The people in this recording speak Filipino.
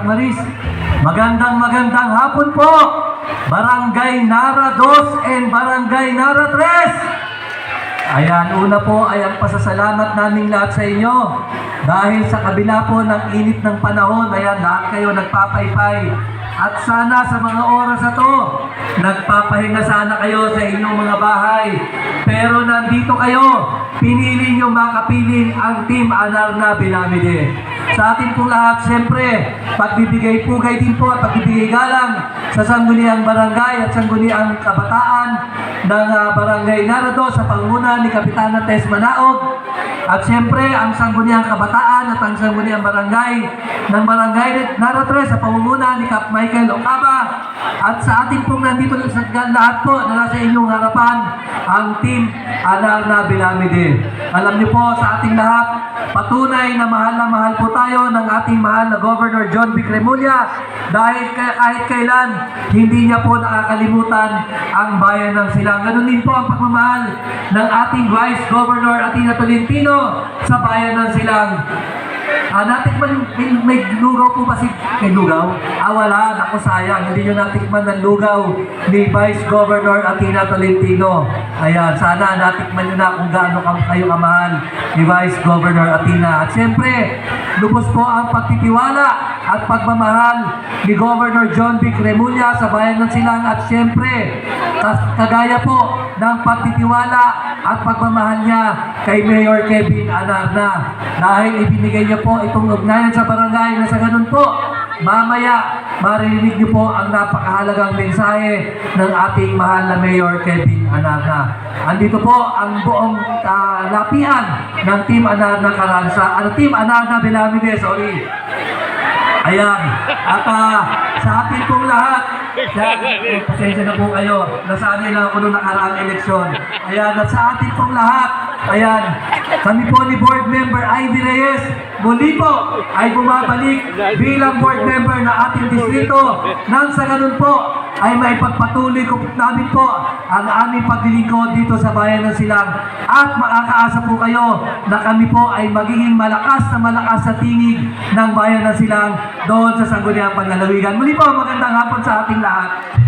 Maris. Magandang hapon po, Barangay Nara 2 and Barangay Nara 3. Ayan, una po ay ang pasasalamat naming lahat sa inyo. Dahil sa kabila po ng init ng panahon, ayan, lahat kayo nagpapaypay. At sana sa mga oras na to, nagpapahinga sana kayo sa inyong mga bahay. Pero nandito kayo, pinili nyo makapiling ang Team Anarna Bilamide. Sa atin pong lahat, siyempre, pagbibigay pugay din po at pagbibigay galang sa sangguniang barangay at sangguniang kabataan ng Barangay Narado sa pangunguna ni Kapitana Tess Manaog. At siyempre, ang sangguniang kabataan at ang sangguniang barangay ng Barangay Nara 3 sa pangunguna ni Kap Michael Ocaba. At sa atin pong nandito sa lahat po na nasa inyong harapan, ang Team Anarna Bilamide. Alam niyo po sa ating lahat, patunay na mahal po tayo ng ating mahal na Governor John Vic Remulla dahil kahit kailan hindi niya po nakakalimutan ang bayan ng Silang. Ganun din po ang pagmamahal ng ating Vice Governor Athena Tolentino sa bayan ng Silang. Natikman, may lugaw po ba si may lugaw? Wala, naku sayang, hindi nyo natikman ng lugaw ni Vice Governor Athena Tolentino. Ayan, sana natikman nyo na kung gaano kayo kamahal ni Vice Governor Athena. At siyempre, lubos po ang pagtitiwala at pagmamahal ni Governor John Vic Remulla sa bayan ng Silang. At siyempre, kagaya po ng pagtitiwala at pagmamahal niya kay Mayor Kevin Anarna. Dahil ibinigay niya po itong ugnayan sa barangay na sa ganun po, mamaya maririnig niyo po ang napakahalagang mensahe ng ating mahal na Mayor Kevin Anarna. Andito po ang buong lapihan ng Team Anarna Caranza, Team Anarna Bilamide, sorry. Ayan, at sa atin pong lahat, pasensya na po kayo, nasanay lang ako nung nakaraang eleksyon. Ayan, at sa atin pong lahat, ayan, kami po ni Board Member Ivy Reyes, muli po ay bumabalik bilang Board Member na ating distrito. Nang sa ganun po, ay maipagpatuloy ko namin po ang aming paglilingkod dito sa bayan ng Silang. At makakaasa po kayo na kami po ay magiging malakas sa tingig ng bayan ng Silang doon sa sangguniang panlalawigan. Muli po, magandang hapon sa ating lahat.